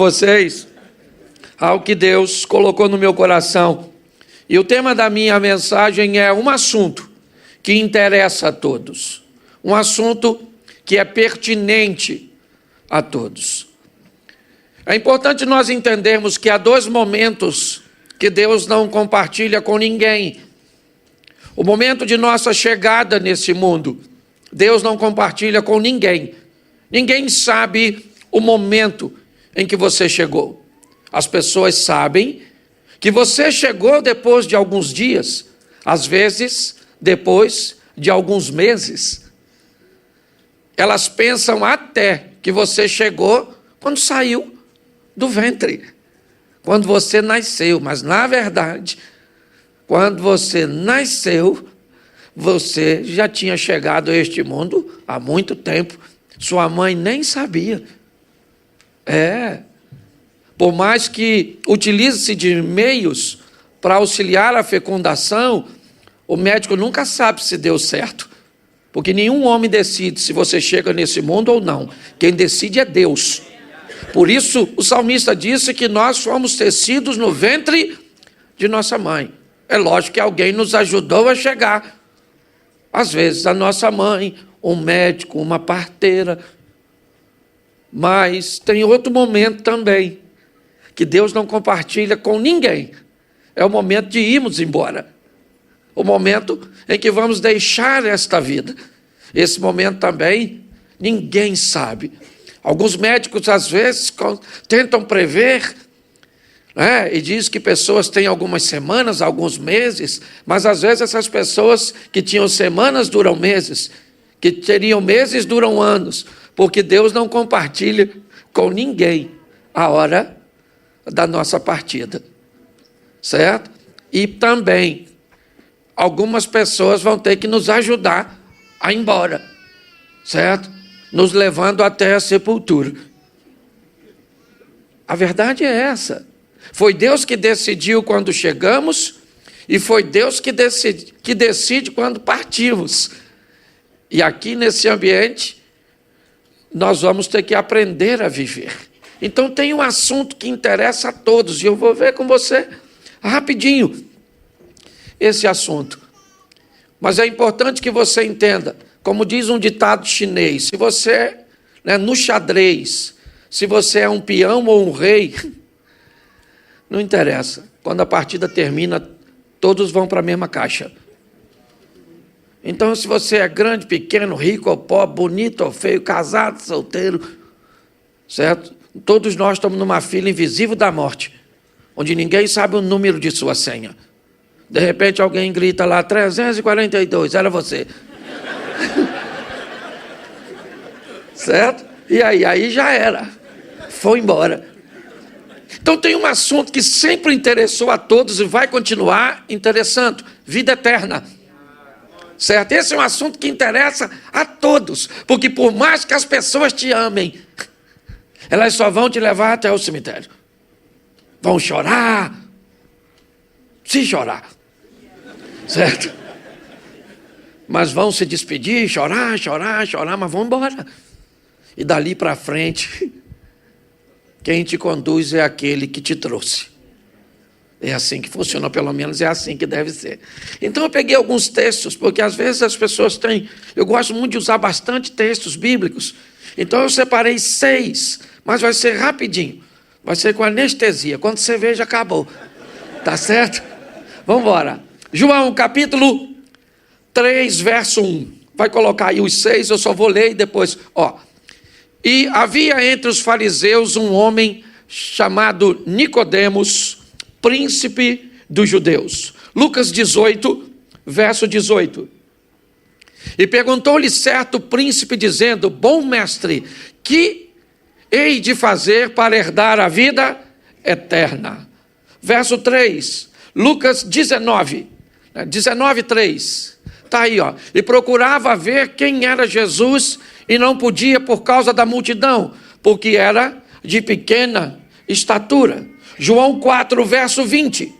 Vocês ao que Deus colocou no meu coração. E o tema da minha mensagem é um assunto que interessa a todos. Um assunto que é pertinente a todos. É importante nós entendermos que há dois momentos que Deus não compartilha com ninguém. O momento de nossa chegada nesse mundo, Deus não compartilha com ninguém. Ninguém sabe o momento em que você chegou. As pessoas sabem que você chegou depois de alguns dias, às vezes depois de alguns meses. Elas pensam até que você chegou quando saiu do ventre, quando você nasceu, mas na verdade, quando você nasceu, você já tinha chegado a este mundo há muito tempo. Sua mãe nem sabia. Por mais que utilize-se de meios para auxiliar a fecundação, o médico nunca sabe se deu certo, porque nenhum homem decide se você chega nesse mundo ou não. Quem decide é Deus. Por isso, o salmista disse que nós fomos tecidos no ventre de nossa mãe. É lógico que alguém nos ajudou a chegar. Às vezes, a nossa mãe, um médico, uma parteira. Mas tem outro momento também, que Deus não compartilha com ninguém. É o momento de irmos embora. O momento em que vamos deixar esta vida. Esse momento também, ninguém sabe. Alguns médicos, às vezes, tentam prever, e diz que pessoas têm algumas semanas, alguns meses, mas às vezes essas pessoas que tinham semanas duram meses, que teriam meses duram anos, porque Deus não compartilha com ninguém a hora da nossa partida, certo? E também, algumas pessoas vão ter que nos ajudar a ir embora, certo? Nos levando até a sepultura. A verdade é essa. Foi Deus que decidiu quando chegamos e foi Deus que decide quando partimos. E aqui nesse ambiente, nós vamos ter que aprender a viver. Então tem um assunto que interessa a todos, e eu vou ver com você rapidinho esse assunto. Mas é importante que você entenda, como diz um ditado chinês, se você, no xadrez, se você é um peão ou um rei, não interessa. Quando a partida termina, todos vão para a mesma caixa. Então, se você é grande, pequeno, rico ou pobre, bonito ou feio, casado, solteiro, certo? Todos nós estamos numa fila invisível da morte, onde ninguém sabe o número de sua senha. De repente, alguém grita lá, 342, era você. Certo? E aí já era. Foi embora. Então tem um assunto que sempre interessou a todos e vai continuar interessando. Vida eterna. Certo? Esse é um assunto que interessa a todos. Porque por mais que as pessoas te amem, elas só vão te levar até o cemitério. Vão chorar. Se chorar. Certo? Mas vão se despedir, chorar, mas vão embora. E dali para frente, quem te conduz é aquele que te trouxe. É assim que funciona, pelo menos é assim que deve ser. Então eu peguei alguns textos, porque às vezes as pessoas têm... Eu gosto muito de usar bastante textos bíblicos. Então eu separei 6, mas vai ser rapidinho. Vai ser com anestesia. Quando você vê, já acabou. Tá certo? Vamos embora. João, capítulo 3, verso 1. Vai colocar aí os 6, eu só vou ler e depois... E havia entre os fariseus um homem chamado Nicodemos, príncipe dos judeus. Lucas 18, verso 18. E perguntou-lhe certo príncipe, dizendo: Bom mestre, que hei de fazer para herdar a vida eterna? Verso 3, Lucas 19, 3. Está aí, E procurava ver quem era Jesus e não podia por causa da multidão, porque era de pequena estatura. João 4, verso 20.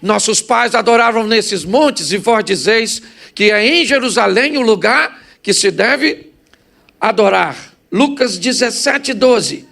Nossos pais adoravam nesses montes, e vós dizeis que é em Jerusalém o lugar que se deve adorar. Lucas 17, 12.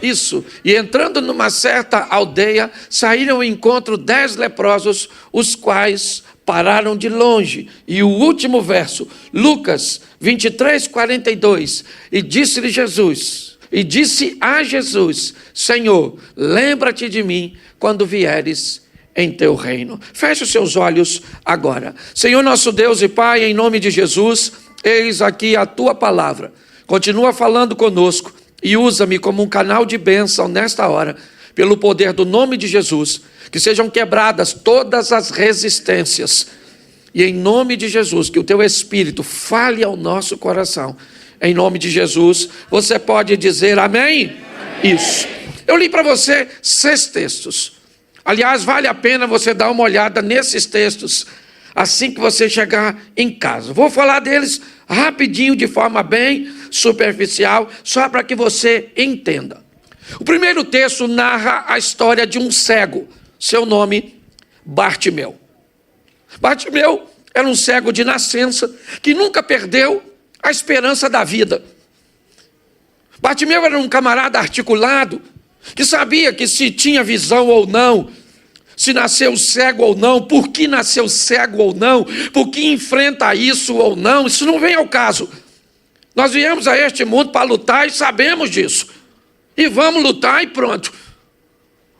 Isso. E entrando numa certa aldeia, saíram ao encontro 10 leprosos, os quais pararam de longe. E o último verso, Lucas 23, 42. E disse-lhe Jesus, e disse a Jesus: Senhor, lembra-te de mim quando vieres em teu reino. Feche os seus olhos agora. Senhor nosso Deus e Pai, em nome de Jesus, eis aqui a tua palavra. Continua falando conosco e usa-me como um canal de bênção nesta hora, pelo poder do nome de Jesus, que sejam quebradas todas as resistências. E em nome de Jesus, que o teu Espírito fale ao nosso coração. Em nome de Jesus, você pode dizer amém? Amém. Isso. Eu li para você 6 textos. Aliás, vale a pena você dar uma olhada nesses textos assim que você chegar em casa. Vou falar deles rapidinho, de forma bem superficial, só para que você entenda. O primeiro texto narra a história de um cego. Seu nome, Bartimeu. Bartimeu era um cego de nascença que nunca perdeu a esperança da vida. Bartimeu era um camarada articulado que sabia que se tinha visão ou não, se nasceu cego ou não, por que nasceu cego ou não, por que enfrenta isso ou não, isso não vem ao caso. Nós viemos a este mundo para lutar e sabemos disso. E vamos lutar e pronto.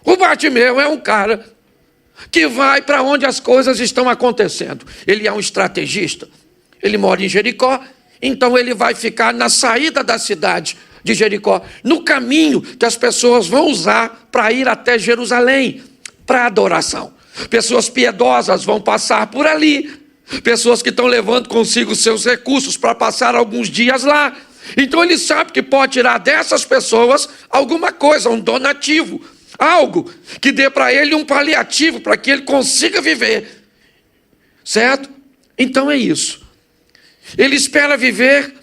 O Bartimeu é um cara que vai para onde as coisas estão acontecendo. Ele é um estrategista. Ele mora em Jericó, então ele vai ficar na saída da cidade de Jericó, no caminho que as pessoas vão usar para ir até Jerusalém, para adoração. Pessoas piedosas vão passar por ali, pessoas que estão levando consigo seus recursos para passar alguns dias lá. Então ele sabe que pode tirar dessas pessoas alguma coisa, um donativo, algo que dê para ele um paliativo, para que ele consiga viver, certo? Então é isso. Ele espera viver,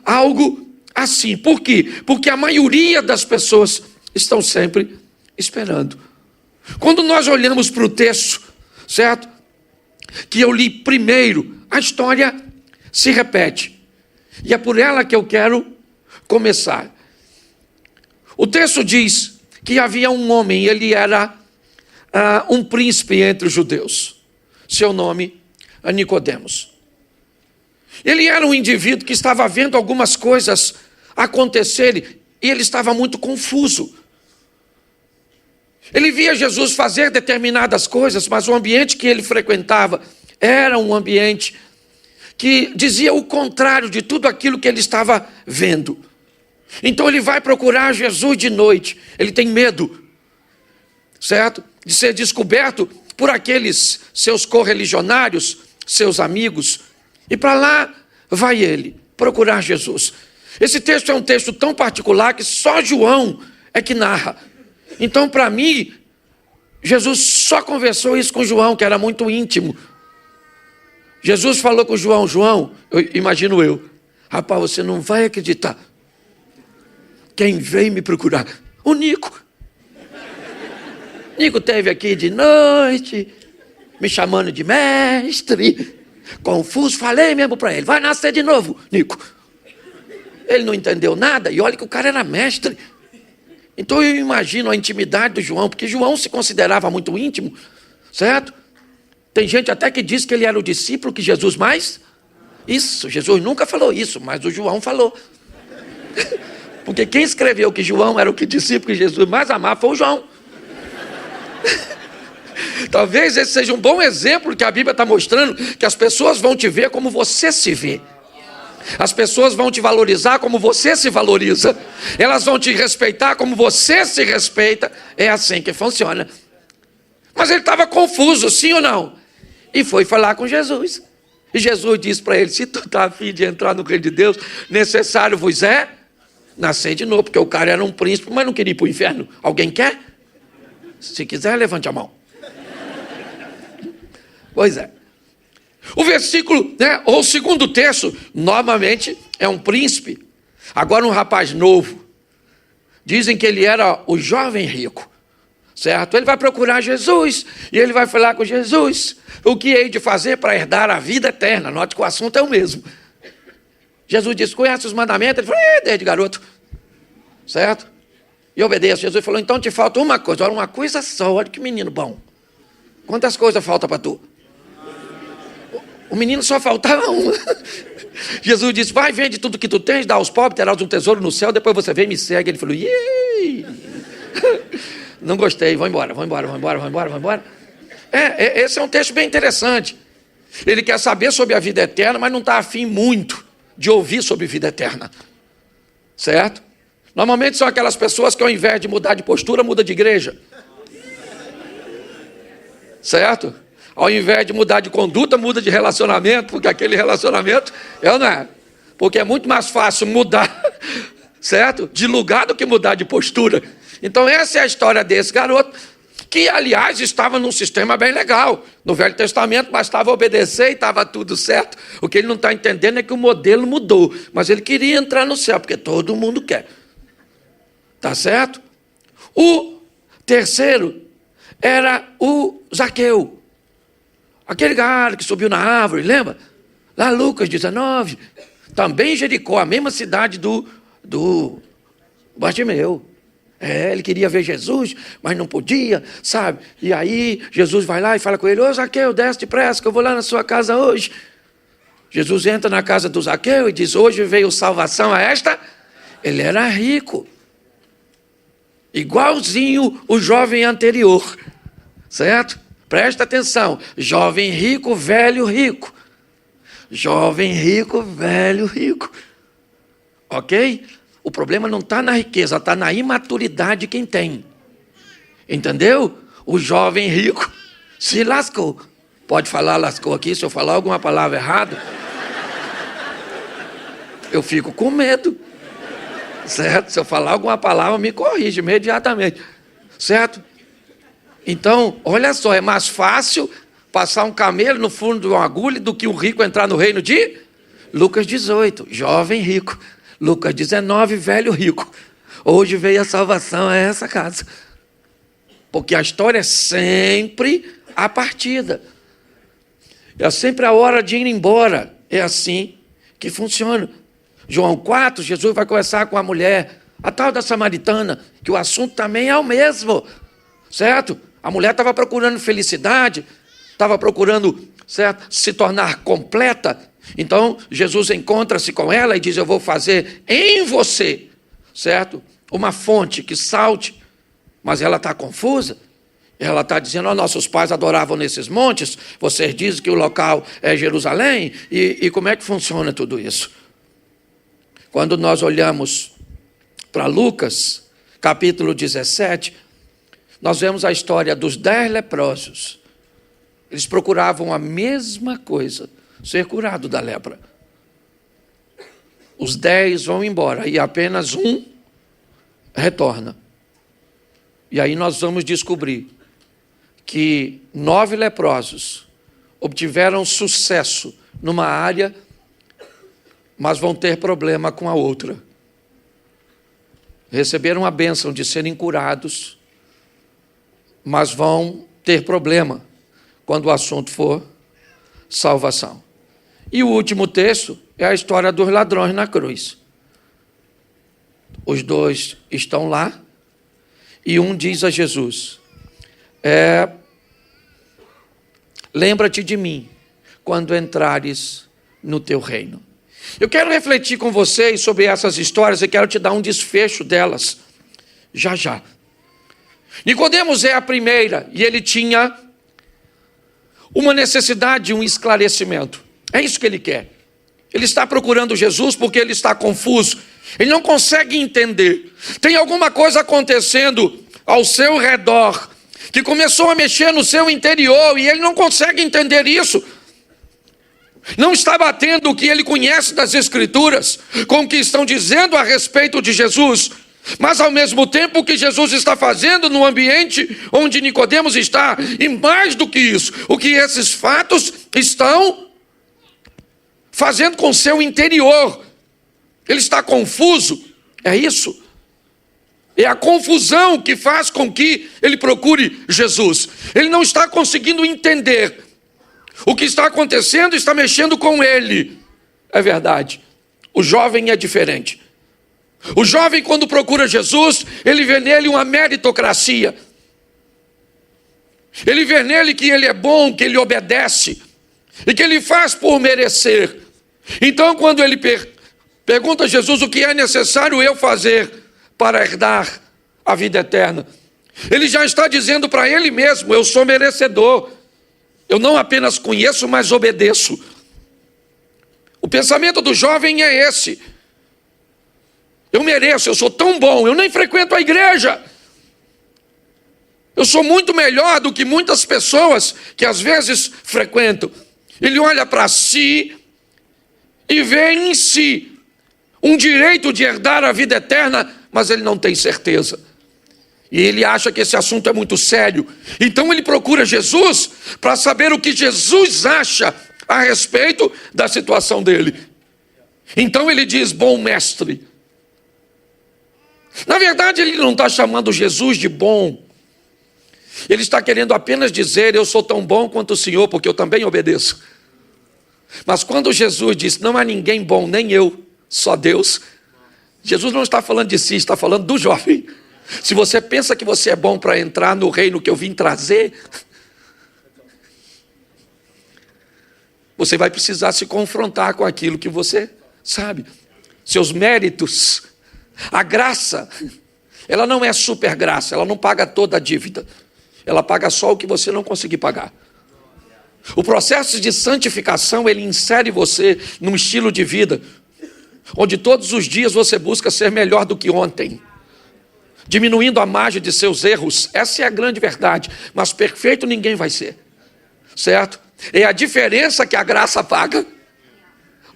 algo assim. Por quê? Porque a maioria das pessoas estão sempre esperando. Quando nós olhamos para o texto, certo? Que eu li primeiro, a história se repete. E é por ela que eu quero começar. O texto diz que havia um homem, ele era um príncipe entre os judeus. Seu nome é Nicodemos. Ele era um indivíduo que estava vendo algumas coisas acontecerem e ele estava muito confuso. Ele via Jesus fazer determinadas coisas, mas o ambiente que ele frequentava era um ambiente que dizia o contrário de tudo aquilo que ele estava vendo. Então ele vai procurar Jesus de noite. Ele tem medo, certo? De ser descoberto por aqueles seus correligionários, seus amigos. E para lá vai ele procurar Jesus. Esse texto é um texto tão particular que só João é que narra. Então, para mim, Jesus só conversou isso com João, que era muito íntimo. Jesus falou com João: João, imagino eu, rapaz, você não vai acreditar. Quem veio me procurar? O Nico. Nico esteve aqui de noite, me chamando de mestre, confuso, falei mesmo para ele: vai nascer de novo, Nico. Ele não entendeu nada, e olha que o cara era mestre. Então eu imagino a intimidade do João, porque João se considerava muito íntimo, certo? Tem gente até que diz que ele era o discípulo que Jesus mais... Isso, Jesus nunca falou isso, mas o João falou. Porque quem escreveu que João era o discípulo que Jesus mais amava foi o João. Talvez esse seja um bom exemplo que a Bíblia está mostrando, que as pessoas vão te ver como você se vê. As pessoas vão te valorizar como você se valoriza. Elas vão te respeitar como você se respeita. É assim que funciona. Mas ele estava confuso, sim ou não? E foi falar com Jesus. E Jesus disse para ele: se tu está a fim de entrar no reino de Deus, necessário vos é nascer de novo. Porque o cara era um príncipe, mas não queria ir para o inferno. Alguém quer? Se quiser, levante a mão. Pois é. O versículo, ou o segundo texto, novamente é um príncipe, agora um rapaz novo. Dizem que ele era o jovem rico, certo? Ele vai procurar Jesus e ele vai falar com Jesus: o que hei de fazer para herdar a vida eterna? Note que o assunto é o mesmo. Jesus disse: conhece os mandamentos? Ele falou: desde garoto, certo? e obedeço. Jesus falou, então te falta uma coisa. Olha, uma coisa só, olha que menino bom. Quantas coisas faltam para tu? O menino só faltava uma. Jesus disse, vai, vende tudo que tu tens, dá aos pobres, terás um tesouro no céu, depois você vem e me segue. Ele falou, Iê! Não gostei, vou embora. Esse é um texto bem interessante. Ele quer saber sobre a vida eterna, mas não está afim muito de ouvir sobre vida eterna. Certo? Normalmente são aquelas pessoas que ao invés de mudar de postura, muda de igreja. Certo? Ao invés de mudar de conduta, muda de relacionamento, porque aquele relacionamento não é. Porque é muito mais fácil mudar, certo? De lugar do que mudar de postura. Então essa é a história desse garoto, que aliás estava num sistema bem legal. No Velho Testamento bastava obedecer e estava tudo certo. O que ele não está entendendo é que o modelo mudou, mas ele queria entrar no céu, porque todo mundo quer. Tá certo? O terceiro era o Zaqueu. Aquele cara que subiu na árvore, lembra? Lá Lucas 19. Também Jericó, a mesma cidade do Bartimeu. Ele queria ver Jesus, mas não podia, sabe? E aí Jesus vai lá e fala com ele, ô Zaqueu, desce depressa que eu vou lá na sua casa hoje. Jesus entra na casa do Zaqueu e diz, hoje veio salvação a esta. Ele era rico. Igualzinho o jovem anterior, certo? Presta atenção, jovem rico, velho rico. Jovem rico, velho rico. Ok? O problema não está na riqueza, está na imaturidade de quem tem. Entendeu? O jovem rico se lascou. Pode falar lascou aqui, se eu falar alguma palavra errada, eu fico com medo. Certo? Se eu falar alguma palavra, me corrige imediatamente. Certo? Então, olha só, é mais fácil passar um camelo no fundo de uma agulha do que um rico entrar no reino de Lucas 18, jovem rico. Lucas 19, velho rico. Hoje veio a salvação a essa casa. Porque a história é sempre a partida. É sempre a hora de ir embora. É assim que funciona. João 4, Jesus vai conversar com a mulher, a tal da samaritana, que o assunto também é o mesmo. Certo? A mulher estava procurando felicidade, estava procurando, certo, se tornar completa. Então, Jesus encontra-se com ela e diz, eu vou fazer em você, certo, uma fonte que salte. Mas ela está confusa. Ela está dizendo, nossos pais adoravam nesses montes, vocês dizem que o local é Jerusalém, e como é que funciona tudo isso? Quando nós olhamos para Lucas, capítulo 17, nós vemos a história dos 10 leprosos. Eles procuravam a mesma coisa, ser curado da lepra. Os 10 vão embora e apenas um retorna. E aí nós vamos descobrir que 9 leprosos obtiveram sucesso numa área, mas vão ter problema com a outra. Receberam a bênção de serem curados, mas vão ter problema quando o assunto for salvação. E o último texto é a história dos ladrões na cruz. Os 2 estão lá e um diz a Jesus, lembra-te de mim quando entrares no teu reino. Eu quero refletir com vocês sobre essas histórias e quero te dar um desfecho delas, já. Nicodemos é a primeira e ele tinha uma necessidade, um esclarecimento. É isso que ele quer. Ele está procurando Jesus porque ele está confuso. Ele não consegue entender. Tem alguma coisa acontecendo ao seu redor que começou a mexer no seu interior e ele não consegue entender isso. Não está batendo o que ele conhece das Escrituras com o que estão dizendo a respeito de Jesus. Mas ao mesmo tempo o que Jesus está fazendo no ambiente onde Nicodemos está, e mais do que isso, o que esses fatos estão fazendo com seu interior. Ele está confuso, é isso. É a confusão que faz com que ele procure Jesus. Ele não está conseguindo entender. O que está acontecendo está mexendo com ele. É verdade. O jovem é diferente. O jovem, quando procura Jesus, ele vê nele uma meritocracia. Ele vê nele que ele é bom, que ele obedece e que ele faz por merecer. Então, quando ele pergunta a Jesus o que é necessário eu fazer para herdar a vida eterna, ele já está dizendo para ele mesmo: eu sou merecedor. Eu não apenas conheço, mas obedeço. O pensamento do jovem é esse: eu mereço, eu sou tão bom, eu nem frequento a igreja. Eu sou muito melhor do que muitas pessoas que às vezes frequentam. Ele olha para si e vê em si um direito de herdar a vida eterna, mas ele não tem certeza. E ele acha que esse assunto é muito sério. Então ele procura Jesus para saber o que Jesus acha a respeito da situação dele. Então ele diz: bom mestre. Na verdade, ele não está chamando Jesus de bom. Ele está querendo apenas dizer: eu sou tão bom quanto o Senhor, porque eu também obedeço. Mas quando Jesus diz: não há ninguém bom, nem eu, só Deus, Jesus não está falando de si, está falando do jovem. Se você pensa que você é bom para entrar no reino que eu vim trazer, você vai precisar se confrontar com aquilo que você sabe. Seus méritos. A graça, ela não é super graça, ela não paga toda a dívida. Ela paga só o que você não conseguir pagar. O processo de santificação, ele insere você num estilo de vida onde todos os dias você busca ser melhor do que ontem, diminuindo a margem de seus erros. Essa é a grande verdade. Mas perfeito ninguém vai ser, certo? É a diferença que a graça paga.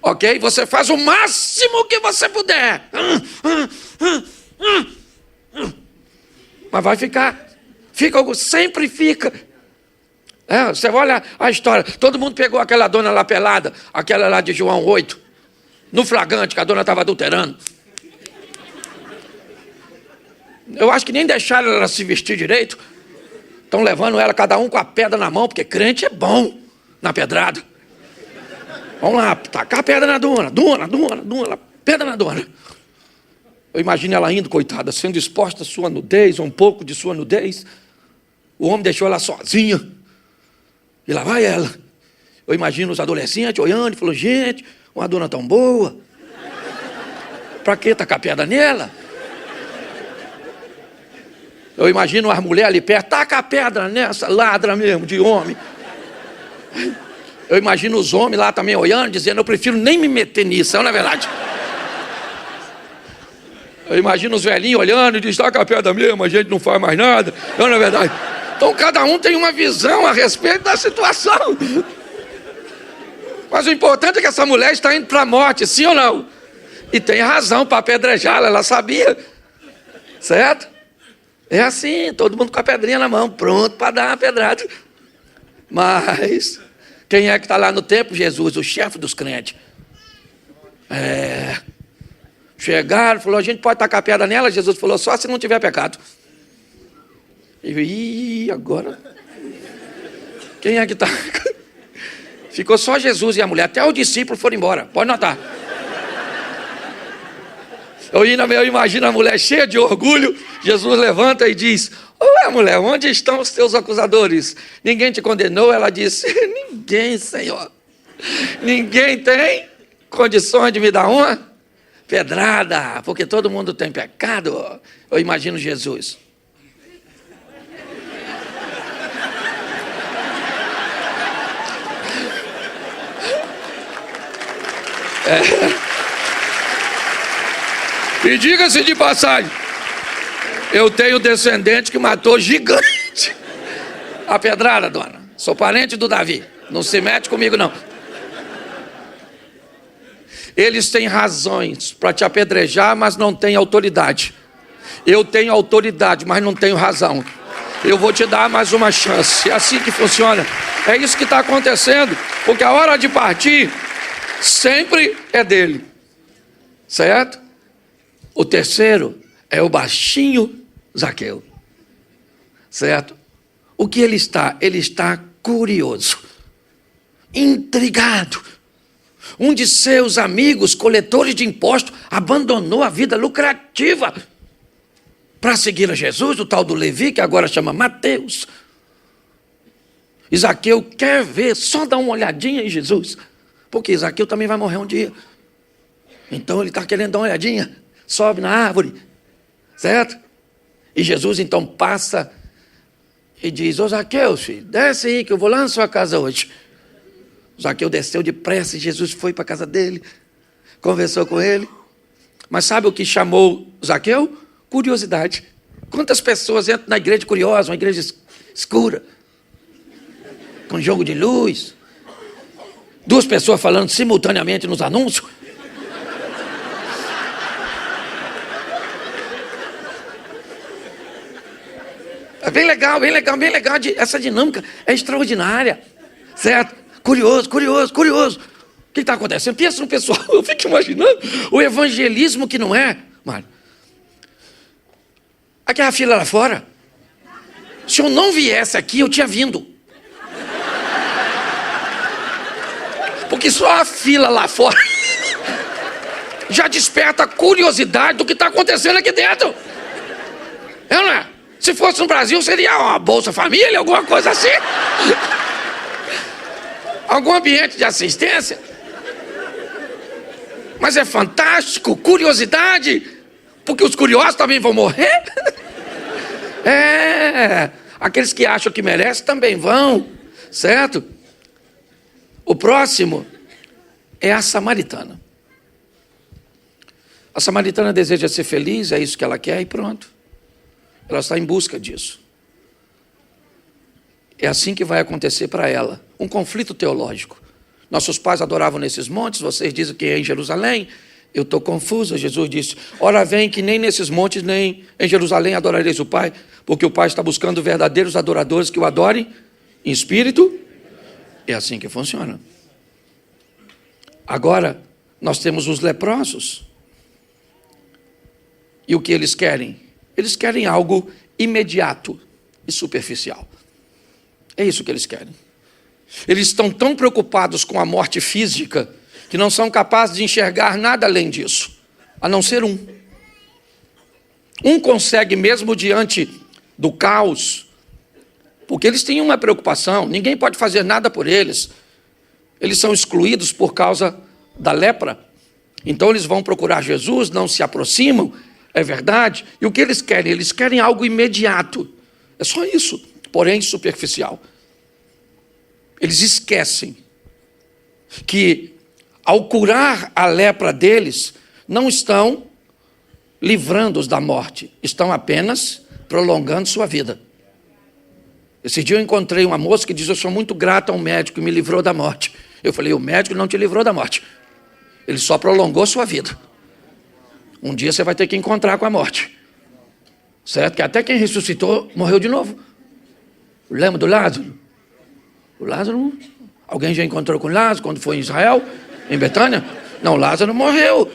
Ok? Você faz o máximo que você puder. Mas vai ficar. Sempre fica. Você olha a história. Todo mundo pegou aquela dona lá pelada, aquela lá de João 8, no flagrante, que a dona estava adulterando. Eu acho que nem deixaram ela se vestir direito. Estão levando ela, cada um com a pedra na mão, porque crente é bom na pedrada. Vamos lá, tacar a pedra na dona, pedra na dona. Eu imagino ela indo, coitada, sendo exposta à sua nudez, ou um pouco de sua nudez. O homem deixou ela sozinha. E lá vai ela. Eu imagino os adolescentes olhando e falando: gente, uma dona tão boa. Para que tacar pedra nela? Eu imagino as mulheres ali perto: taca a pedra nessa ladra mesmo, de homem. Eu imagino os homens lá também olhando, dizendo: eu prefiro nem me meter nisso, não é verdade? Eu imagino os velhinhos olhando e dizem: taca a pedra mesmo, a gente não faz mais nada, não é verdade? Então cada um tem uma visão a respeito da situação. Mas o importante é que essa mulher está indo para a morte, sim ou não? E tem razão para apedrejá-la, ela sabia. Certo? É assim, todo mundo com a pedrinha na mão, pronto para dar uma pedrada. Mas quem é que está lá no templo? Jesus, o chefe dos crentes. Chegaram, falou: a gente pode tacar pedra nela? Jesus falou: só se não tiver pecado. E agora? Quem é que está? Ficou só Jesus e a mulher, até os discípulos foram embora, pode notar. Eu imagino a mulher cheia de orgulho. Jesus levanta e diz: ué, mulher, onde estão os teus acusadores? Ninguém te condenou? Ela disse: ninguém, Senhor. Ninguém tem condições de me dar uma pedrada, porque todo mundo tem pecado. Eu imagino Jesus. E diga-se de passagem, eu tenho descendente que matou gigante. A pedrada, dona. Sou parente do Davi. Não se mete comigo, não. Eles têm razões para te apedrejar, mas não têm autoridade. Eu tenho autoridade, mas não tenho razão. Eu vou te dar mais uma chance. É assim que funciona. É isso que está acontecendo. Porque a hora de partir sempre é dele. Certo? O terceiro é o baixinho Zaqueu. Certo? O que ele está? Ele está curioso, intrigado. Um de seus amigos, coletores de impostos, abandonou a vida lucrativa para seguir a Jesus, o tal do Levi, que agora chama Mateus. E Zaqueu quer ver, só dar uma olhadinha em Jesus, porque Zaqueu também vai morrer um dia. Então ele está querendo dar uma olhadinha, sobe na árvore, certo? E Jesus então passa e diz: ô Zaqueu, filho, desce aí que eu vou lá na sua casa hoje. Zaqueu desceu depressa e Jesus foi para a casa dele, conversou com ele. Mas sabe o que chamou Zaqueu? Curiosidade. Quantas pessoas entram na igreja curiosa, uma igreja escura, com jogo de luz, 2 pessoas falando simultaneamente nos anúncios. É bem legal, bem legal, bem legal. Essa dinâmica é extraordinária, certo? Curioso. O que está acontecendo? Pensa no pessoal, eu fico imaginando o evangelismo que não é, Mário. Aquela fila lá fora, se eu não viesse aqui, eu tinha vindo. Porque só a fila lá fora já desperta a curiosidade do que está acontecendo aqui dentro. É ou não é? Se fosse no Brasil, seria uma Bolsa Família, alguma coisa assim. Algum ambiente de assistência. Mas é fantástico, curiosidade, porque os curiosos também vão morrer. Aqueles que acham que merecem também vão, certo? O próximo é a samaritana. A samaritana deseja ser feliz, é isso que ela quer e pronto. Ela está em busca disso. É assim que vai acontecer para ela. Um conflito teológico. Nossos pais adoravam nesses montes, vocês dizem que é em Jerusalém. Eu estou confuso. Jesus disse: ora vem que nem nesses montes, nem em Jerusalém adorareis o Pai, porque o Pai está buscando verdadeiros adoradores que o adorem em espírito. É assim que funciona. Agora, nós temos os leprosos. E o que eles querem? Eles querem algo imediato e superficial. É isso que eles querem. Eles estão tão preocupados com a morte física que não são capazes de enxergar nada além disso, a não ser um. Um consegue mesmo diante do caos, porque eles têm uma preocupação, ninguém pode fazer nada por eles. Eles são excluídos por causa da lepra. Então eles vão procurar Jesus, não se aproximam, é verdade. E o que eles querem? Eles querem algo imediato. É só isso, porém superficial. Eles esquecem que, ao curar a lepra deles, não estão livrando-os da morte, estão apenas prolongando sua vida. Esse dia eu encontrei uma moça que diz: eu sou muito grata ao médico que me livrou da morte. Eu falei: o médico não te livrou da morte, ele só prolongou sua vida. Um dia você vai ter que encontrar com a morte, certo? Que até quem ressuscitou morreu de novo. Lembra do Lázaro? O Lázaro, alguém já encontrou com Lázaro quando foi em Israel, em Betânia? Não, Lázaro morreu,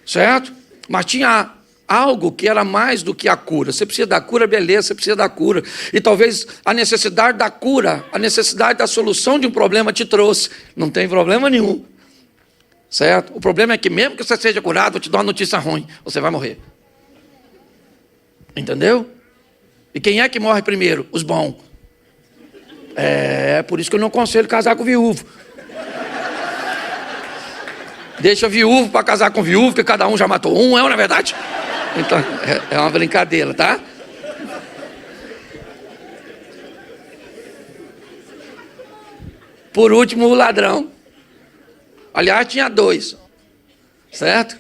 certo? Mas tinha algo que era mais do que a cura. Você precisa da cura, beleza, você precisa da cura. E talvez a necessidade da cura, a necessidade da solução de um problema te trouxe. Não tem problema nenhum, certo? O problema é que mesmo que você seja curado, eu te dou uma notícia ruim, você vai morrer. Entendeu? E quem é que morre primeiro? Os bons. É por isso que eu não aconselho casar com viúvo. Deixa viúvo para casar com viúvo, porque cada um já matou um, não é verdade? Então, é uma brincadeira, tá? Por último, o ladrão. Aliás, tinha 2, certo?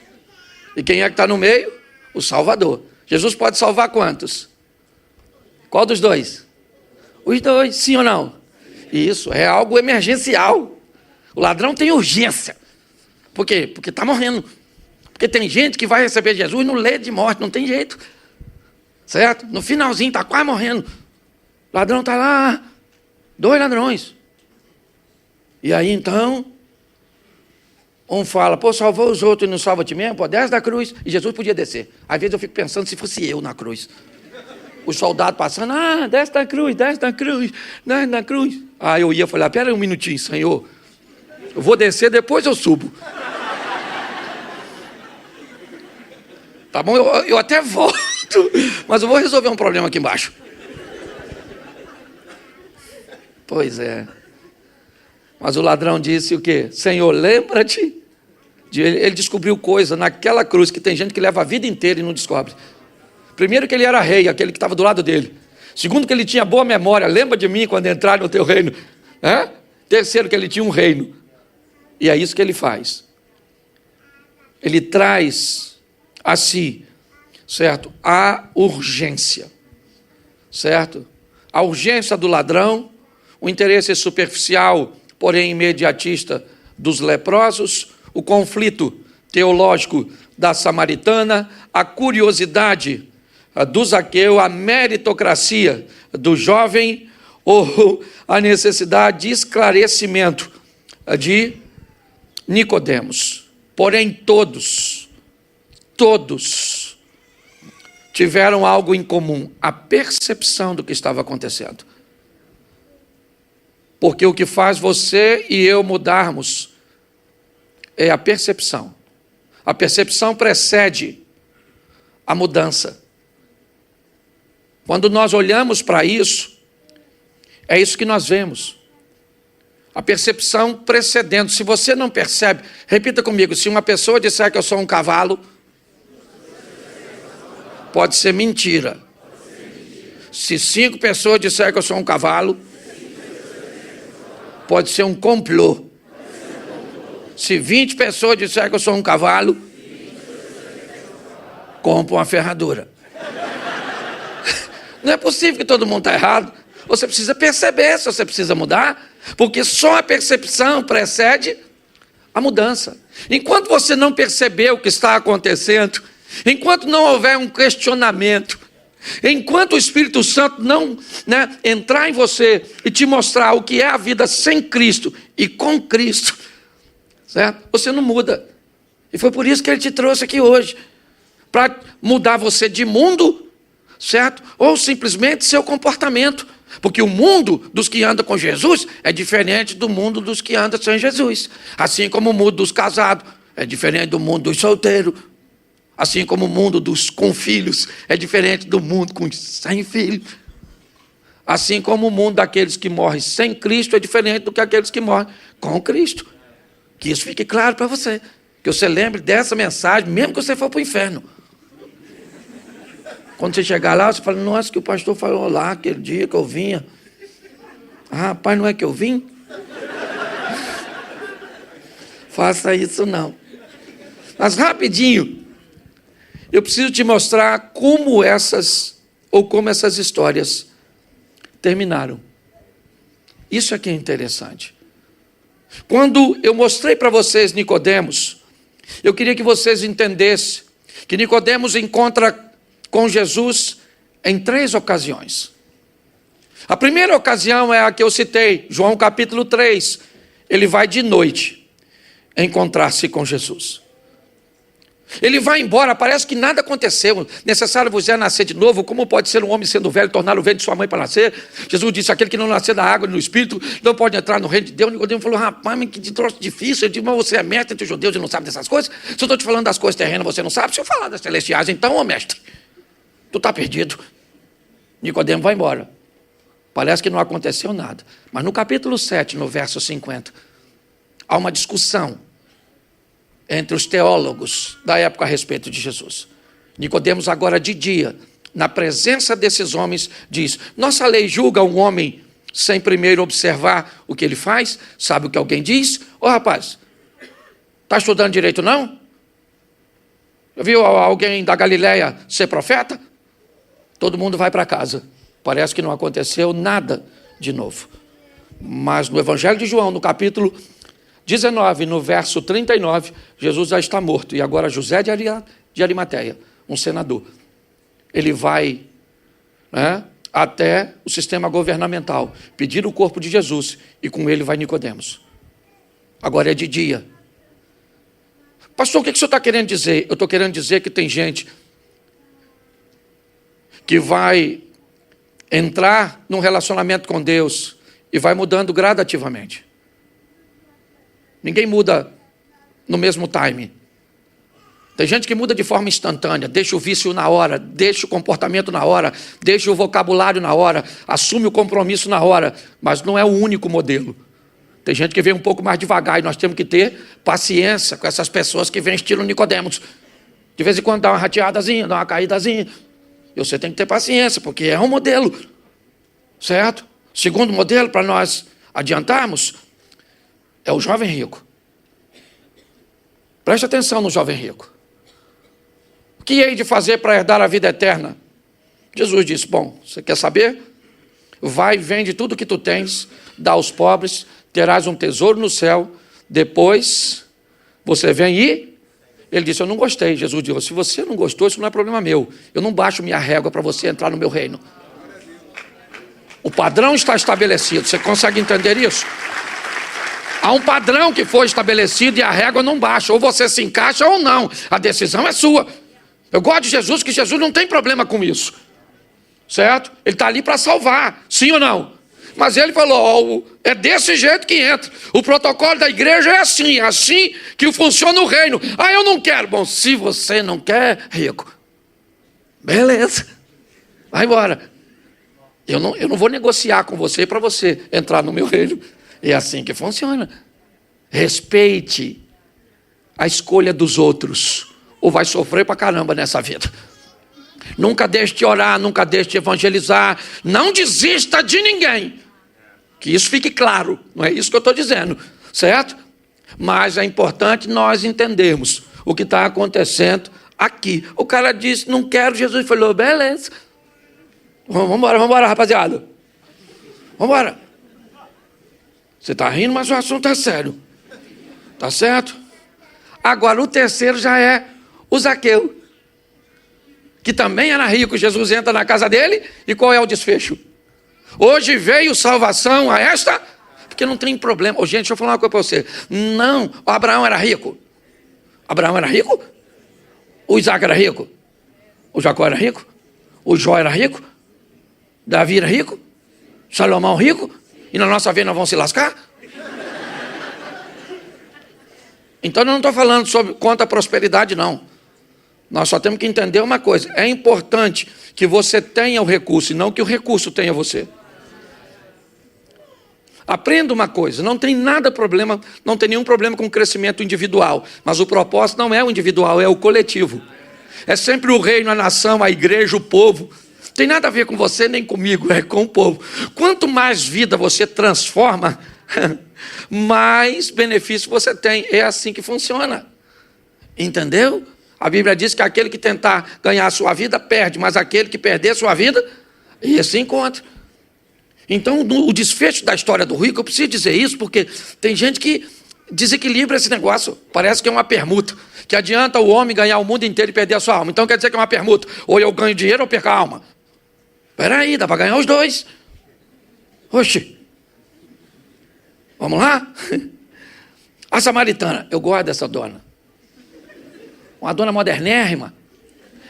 E quem é que está no meio? O Salvador. Jesus pode salvar quantos? Qual dos 2? Os 2, sim ou não? Isso, é algo emergencial. O ladrão tem urgência. Por quê? Porque está morrendo. Porque tem gente que vai receber Jesus no leito de morte, não tem jeito. Certo? No finalzinho, está quase morrendo. O ladrão está lá, 2 ladrões. E aí então, um fala: pô, salvou os outros e não salva a ti mesmo? Pô, desce da cruz. E Jesus podia descer. Às vezes eu fico pensando se fosse eu na cruz. O soldado passando: desce da cruz, desce da cruz, desce da cruz. Aí eu ia falar: pera aí um minutinho, Senhor. Eu vou descer, depois eu subo. Tá bom? Eu até volto, mas eu vou resolver um problema aqui embaixo. Pois é. Mas o ladrão disse o quê? Senhor, lembra-te. Ele descobriu coisa naquela cruz que tem gente que leva a vida inteira e não descobre. Primeiro, que ele era rei, aquele que estava do lado dele. Segundo, que ele tinha boa memória. Lembra de mim quando entrar no teu reino. Terceiro, que ele tinha um reino. E é isso que ele faz. Ele traz a si, certo? A urgência, certo? A urgência do ladrão, o interesse superficial, porém imediatista, dos leprosos, o conflito teológico da samaritana, a curiosidade do Zaqueu, a meritocracia do jovem, ou a necessidade de esclarecimento de Nicodemos. Porém, todos tiveram algo em comum, a percepção do que estava acontecendo. Porque o que faz você e eu mudarmos é a percepção. A percepção precede a mudança. Quando nós olhamos para isso, é isso que nós vemos. A percepção precedendo. Se você não percebe, repita comigo, se uma pessoa disser que eu sou um cavalo, pode ser mentira. Se 5 pessoas disserem que eu sou um cavalo, pode ser um complô. Se 20 pessoas disserem que eu sou um cavalo, compra uma ferradura. Não é possível que todo mundo está errado. Você precisa perceber se você precisa mudar, porque só a percepção precede a mudança. Enquanto você não perceber o que está acontecendo, enquanto não houver um questionamento, enquanto o Espírito Santo não entrar em você e te mostrar o que é a vida sem Cristo e com Cristo, certo? Você não muda. E foi por isso que ele te trouxe aqui hoje, para mudar você de mundo, certo? Ou simplesmente seu comportamento. Porque o mundo dos que andam com Jesus é diferente do mundo dos que andam sem Jesus. Assim como o mundo dos casados é diferente do mundo dos solteiros. Assim como o mundo dos com filhos é diferente do mundo sem filhos. Assim como o mundo daqueles que morrem sem Cristo é diferente do que aqueles que morrem com Cristo. Que isso fique claro para você. Que você lembre dessa mensagem, mesmo que você for para o inferno. Quando você chegar lá, você fala, nossa, que o pastor falou lá aquele dia que eu vinha. Ah, rapaz, não é que eu vim? Faça isso não. Mas rapidinho, eu preciso te mostrar como essas histórias terminaram. Isso aqui é interessante. Quando eu mostrei para vocês Nicodemos, eu queria que vocês entendessem que Nicodemos encontra com Jesus em 3 ocasiões. A primeira ocasião é a que eu citei, João capítulo 3. Ele vai de noite encontrar-se com Jesus. Ele vai embora, parece que nada aconteceu. Necessário vos é nascer de novo. Como pode ser um homem sendo velho, tornar o ventre de sua mãe para nascer? Jesus disse, aquele que não nascer da água e no Espírito, não pode entrar no reino de Deus. Nicodemo falou, rapaz, mas que troço difícil. Eu disse, mas você é mestre entre os judeus e não sabe dessas coisas? Se eu estou te falando das coisas terrenas, você não sabe? Se eu falar das celestiais, então, ô mestre, tu está perdido. Nicodemo vai embora. Parece que não aconteceu nada. Mas no capítulo 7, no verso 50, há uma discussão entre os teólogos da época a respeito de Jesus. Nicodemos agora de dia, na presença desses homens, diz, nossa lei julga um homem sem primeiro observar o que ele faz? Sabe o que alguém diz? Ô rapaz, está estudando direito não? Viu alguém da Galileia ser profeta? Todo mundo vai para casa. Parece que não aconteceu nada de novo. Mas no Evangelho de João, no capítulo 19, no verso 39, Jesus já está morto. E agora José de Arimateia, um senador, ele vai até o sistema governamental, pedir o corpo de Jesus, e com ele vai Nicodemos. Agora é de dia. Pastor, o que o senhor está querendo dizer? Eu estou querendo dizer que tem gente que vai entrar num relacionamento com Deus e vai mudando gradativamente. Ninguém muda no mesmo time. Tem gente que muda de forma instantânea, deixa o vício na hora, deixa o comportamento na hora, deixa o vocabulário na hora, assume o compromisso na hora, mas não é o único modelo. Tem gente que vem um pouco mais devagar e nós temos que ter paciência com essas pessoas que vêm estilo Nicodemos. De vez em quando dá uma rateadazinha, dá uma caídazinha. E você tem que ter paciência, porque é um modelo, certo? Segundo modelo, para nós adiantarmos, é o jovem rico. Preste atenção no jovem rico. O que hei de fazer para herdar a vida eterna? Jesus disse, bom, você quer saber? Vai e vende tudo que tu tens, dá aos pobres, terás um tesouro no céu, depois você vem e... Ele disse, eu não gostei. Jesus disse, se você não gostou, isso não é problema meu. Eu não baixo minha régua para você entrar no meu reino. O padrão está estabelecido, você consegue entender isso? Há um padrão que foi estabelecido e a régua não baixa, ou você se encaixa ou não, a decisão é sua. Eu gosto de Jesus, que Jesus não tem problema com isso, certo? Ele está ali para salvar, sim ou não? Mas ele falou, é desse jeito que entra, o protocolo da igreja é assim que funciona o reino. Ah, eu não quero. Bom, se você não quer, rico, beleza, vai embora. Eu não vou negociar com você para você entrar no meu reino. É assim que funciona. Respeite a escolha dos outros, ou vai sofrer pra caramba nessa vida. Nunca deixe de orar, nunca deixe de evangelizar. Não desista de ninguém. Que isso fique claro. Não é isso que eu estou dizendo, certo? Mas é importante nós entendermos o que está acontecendo aqui. O cara disse, não quero. Jesus falou, beleza. Vamos embora, rapaziada. Vamos embora. Você está rindo, mas o assunto é sério. Tá certo? Agora, o terceiro já é o Zaqueu, que também era rico. Jesus entra na casa dele e qual é o desfecho? Hoje veio salvação a esta, porque não tem problema. Gente, deixa eu falar uma coisa para você. Não, o Abraão era rico. Abraão era rico? O Isaac era rico? O Jacó era rico? O Jó era rico? Davi era rico? Salomão rico? E na nossa vida nós vamos se lascar? Então eu não estou falando sobre contra a prosperidade, não. Nós só temos que entender uma coisa. É importante que você tenha o recurso e não que o recurso tenha você. Aprenda uma coisa, não tem nenhum problema com o crescimento individual, mas o propósito não é o individual, é o coletivo. É sempre o reino, a nação, a igreja, o povo. Não tem nada a ver com você nem comigo, é com o povo. Quanto mais vida você transforma, mais benefício você tem. É assim que funciona. Entendeu? A Bíblia diz que aquele que tentar ganhar a sua vida, perde, mas aquele que perder a sua vida, esse encontra. Então, o desfecho da história do rico, eu preciso dizer isso, porque tem gente que desequilibra esse negócio. Parece que é uma permuta, que adianta o homem ganhar o mundo inteiro e perder a sua alma. Então quer dizer que é uma permuta. Ou eu ganho dinheiro ou perco a alma. Espera aí, dá para ganhar os dois. Oxi. Vamos lá? A samaritana, eu gosto dessa dona. Uma dona modernérrima.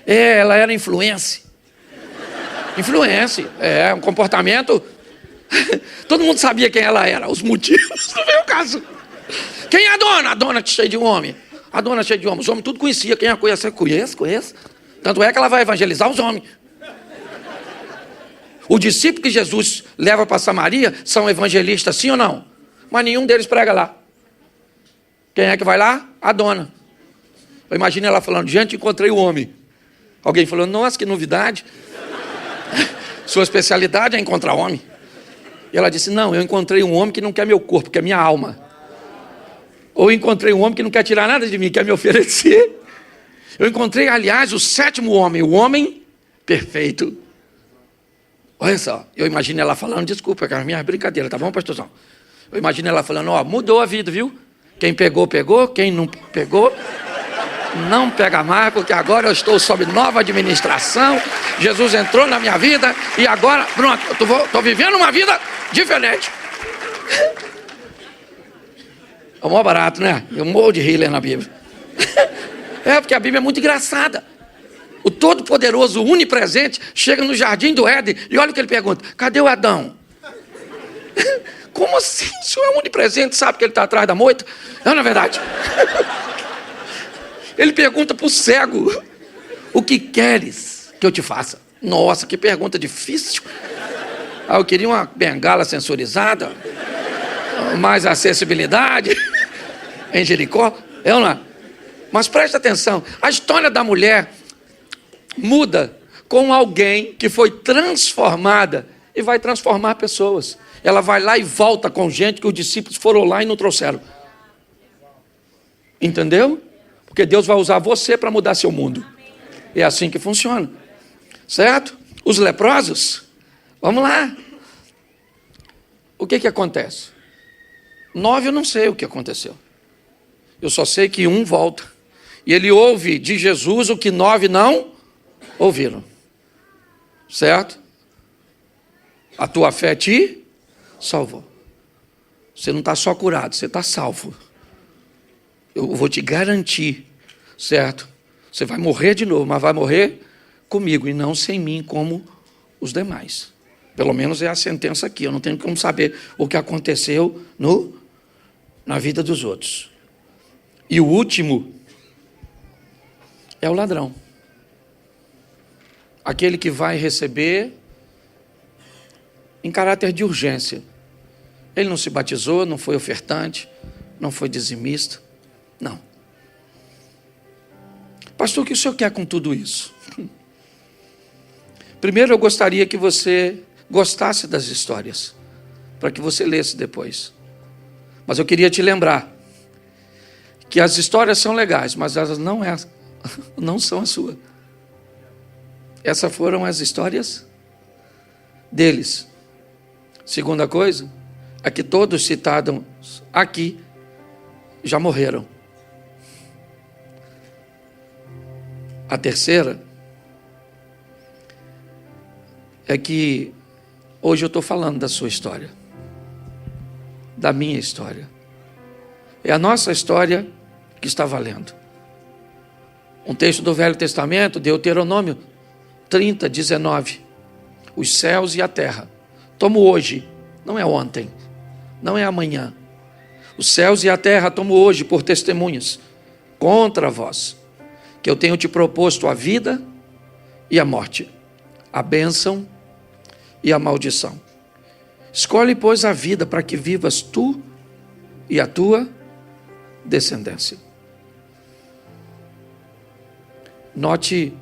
Ela era influência. Um comportamento. Todo mundo sabia quem ela era, os motivos, não veio o caso. Quem é a dona? A dona cheia de homem. A dona cheia de homem. Os homens tudo conhecia. Quem a conhece? Conheço. Tanto é que ela vai evangelizar os homens. O discípulo que Jesus leva para Samaria são evangelistas, sim ou não? Mas nenhum deles prega lá. Quem é que vai lá? A dona. Eu imagino ela falando, gente, encontrei o homem. Alguém falou, nossa, que novidade. Sua especialidade é encontrar homem. E ela disse, não, eu encontrei um homem que não quer meu corpo, quer minha alma. Ou encontrei um homem que não quer tirar nada de mim, quer me oferecer. Eu encontrei, aliás, o 7º homem, o homem perfeito. Olha só, eu imagino ela falando, desculpa, cara, minha brincadeira, tá bom, pastorzão? Eu imagino ela falando, mudou a vida, viu? Quem pegou, pegou, quem não pegou, não pega mais, porque agora eu estou sob nova administração, Jesus entrou na minha vida e agora, pronto, eu estou vivendo uma vida diferente. É o maior barato, né? Eu morro de rir lendo a Bíblia. Porque a Bíblia é muito engraçada. O Todo-Poderoso, o Onipresente, chega no jardim do Éden e olha o que ele pergunta, cadê o Adão? Como assim? O senhor é onipresente, sabe que ele está atrás da moita? Não, na verdade. Ele pergunta para o cego: o que queres que eu te faça? Nossa, que pergunta difícil. Eu queria uma bengala sensorizada, mais acessibilidade em Jericó. Eu não. Mas preste atenção, a história da mulher muda com alguém que foi transformada e vai transformar pessoas. Ela vai lá e volta com gente que os discípulos foram lá e não trouxeram. Entendeu? Porque Deus vai usar você para mudar seu mundo. É assim que funciona. Certo? Os leprosos, vamos lá. O que acontece? 9 eu não sei o que aconteceu. Eu só sei que um volta. E ele ouve de Jesus o que 9 não ouviram. Certo? A tua fé te salvou. Você não está só curado, você está salvo. Eu vou te garantir, certo? Você vai morrer de novo, mas vai morrer comigo e não sem mim como os demais. Pelo menos é a sentença aqui. Eu não tenho como saber o que aconteceu na vida dos outros. E o último é o ladrão. Aquele que vai receber em caráter de urgência. Ele não se batizou, não foi ofertante, não foi dizimista. Não. Pastor, o que o senhor quer com tudo isso? Primeiro, eu gostaria que você gostasse das histórias, para que você lesse depois. Mas eu queria te lembrar que as histórias são legais, mas elas não são a sua. Essas foram as histórias deles. Segunda coisa, é que todos citados aqui já morreram. A terceira é que hoje eu estou falando da sua história, da minha história. É a nossa história que está valendo. Um texto do Velho Testamento, Deuteronômio 30, 19. Os céus e a terra. Tomo hoje, não é ontem, não é amanhã. Os céus e a terra tomo hoje por testemunhas contra vós, que eu tenho te proposto a vida e a morte, a bênção e a maldição. Escolhe, pois, a vida para que vivas tu e a tua descendência. Note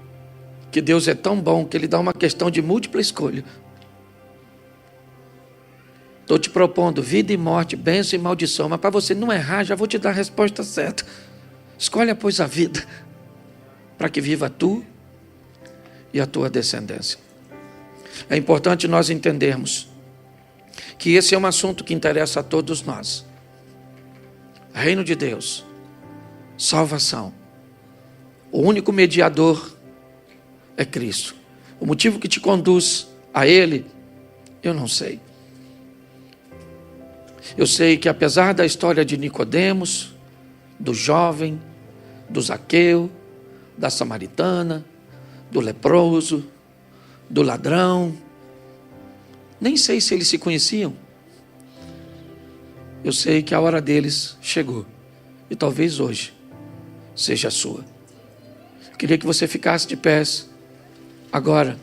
que Deus é tão bom que Ele dá uma questão de múltipla escolha. Estou te propondo vida e morte, bênção e maldição, mas para você não errar, já vou te dar a resposta certa. Escolhe, pois, a vida para que viva tu e a tua descendência. É importante nós entendermos que esse é um assunto que interessa a todos nós. Reino de Deus, salvação. O único mediador é Cristo. O motivo que te conduz a Ele, eu não sei. Eu sei que apesar da história de Nicodemos, do jovem, do Zaqueu, da samaritana, do leproso, do ladrão, nem sei se eles se conheciam. Eu sei que a hora deles chegou. E talvez hoje seja a sua. Eu queria que você ficasse de pés agora.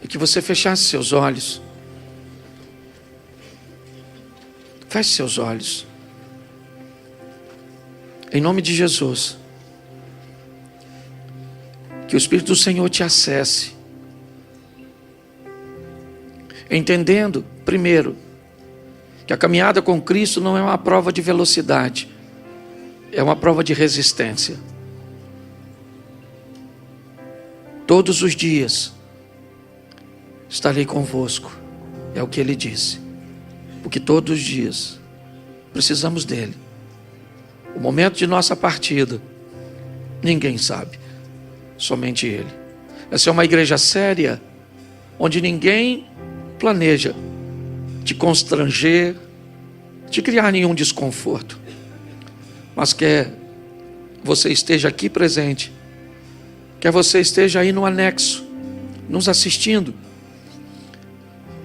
E que você fechasse seus olhos. Feche seus olhos. Em nome de Jesus. Que o Espírito do Senhor te acesse. Entendendo, primeiro, que a caminhada com Cristo não é uma prova de velocidade. É uma prova de resistência. Todos os dias estarei convosco. É o que Ele disse. Porque todos os dias precisamos dEle. O momento de nossa partida, ninguém sabe. Somente Ele. Essa é uma igreja séria, onde ninguém planeja te constranger, te criar nenhum desconforto. Mas quer você esteja aqui presente, quer você esteja aí no anexo, nos assistindo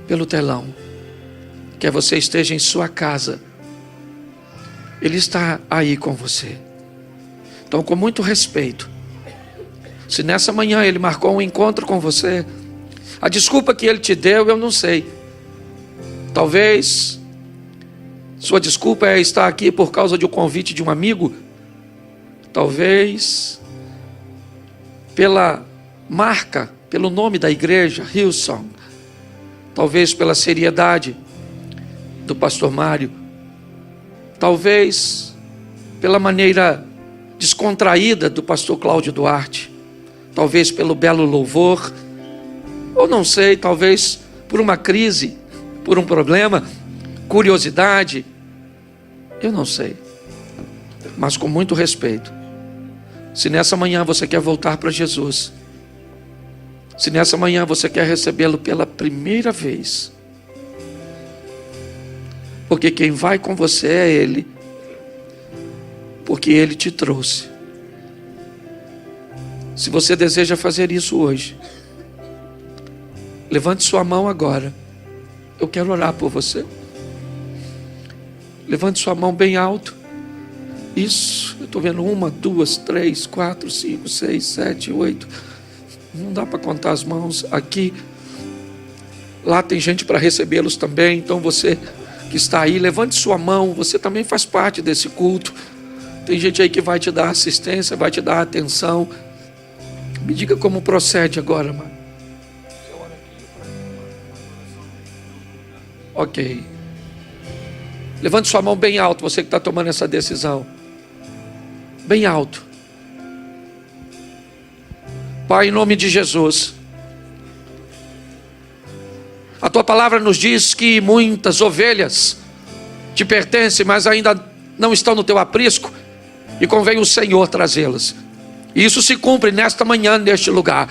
pelo telão, quer você esteja em sua casa, Ele está aí com você. Então, com muito respeito, se nessa manhã Ele marcou um encontro com você, a desculpa que Ele te deu, eu não sei. Talvez sua desculpa é estar aqui por causa de um convite de um amigo. Talvez pela marca, pelo nome da igreja, Hillsong. Talvez pela seriedade do pastor Mário. Talvez pela maneira descontraída do pastor Cláudio Duarte. Talvez pelo belo louvor. Ou não sei, talvez por uma crise, por um problema, curiosidade. Eu não sei. Mas com muito respeito, se nessa manhã você quer voltar para Jesus, se nessa manhã você quer recebê-lo pela primeira vez, porque quem vai com você é Ele, porque Ele te trouxe. Se você deseja fazer isso hoje, levante sua mão agora. Eu quero orar por você. Levante sua mão bem alto. Isso, eu estou vendo 1, 2, 3, 4, 5, 6, 7, 8. Não dá para contar as mãos aqui. Lá tem gente para recebê-los também. Então você que está aí, levante sua mão. Você também faz parte desse culto. Tem gente aí que vai te dar assistência, vai te dar atenção. Me diga como procede agora, mano. Ok. Levante sua mão bem alto, você que está tomando essa decisão. Bem alto. Pai, em nome de Jesus, a Tua palavra nos diz que muitas ovelhas te pertencem, mas ainda não estão no Teu aprisco, e convém o Senhor trazê-las. E isso se cumpre nesta manhã, neste lugar.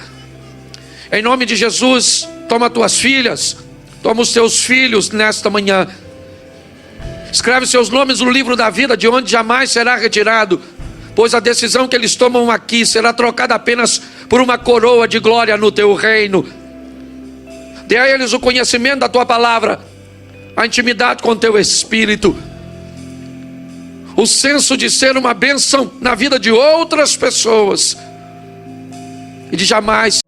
Em nome de Jesus, toma Tuas filhas, toma os Teus filhos nesta manhã. Escreve seus nomes no livro da vida, de onde jamais será retirado, pois a decisão que eles tomam aqui será trocada apenas por uma coroa de glória no Teu reino. Dê a eles o conhecimento da Tua palavra, a intimidade com o Teu Espírito, o senso de ser uma bênção na vida de outras pessoas, e de jamais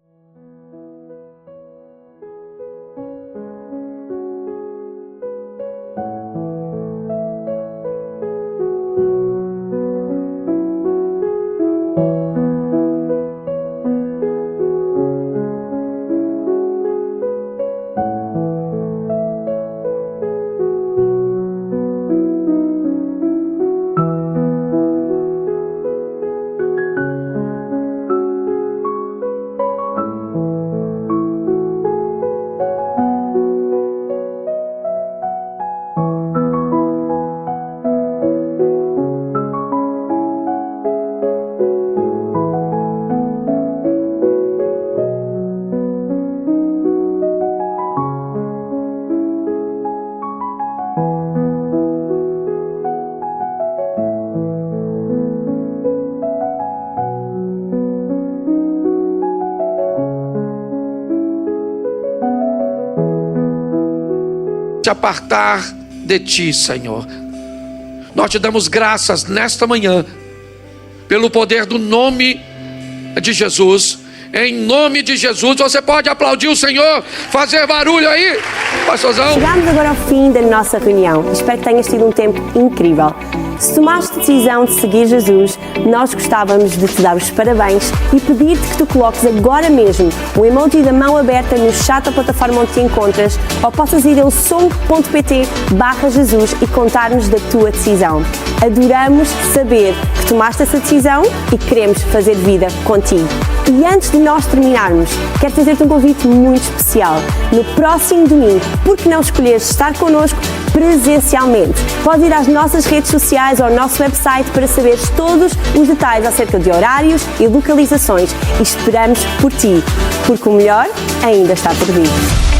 te apartar de Ti, Senhor. Nós Te damos graças nesta manhã, pelo poder do nome de Jesus. Em nome de Jesus, você pode aplaudir o Senhor, fazer barulho aí, pastorzão. Chegamos agora ao fim da nossa reunião. Espero que tenhas tido um tempo incrível. Se tomaste a decisão de seguir Jesus, nós gostávamos de te dar os parabéns e pedir-te que tu coloques agora mesmo o emoji da mão aberta no chat da plataforma onde te encontras, ou possas ir a som.pt/Jesus e contar-nos da tua decisão. Adoramos saber que tomaste essa decisão e queremos fazer vida contigo. E antes de nós terminarmos, quero fazer-te um convite muito especial. No próximo domingo, por que não escolheres estar connosco presencialmente? Podes ir às nossas redes sociais ou ao nosso website para saberes todos os detalhes acerca de horários e localizações. E esperamos por ti, porque o melhor ainda está por vir.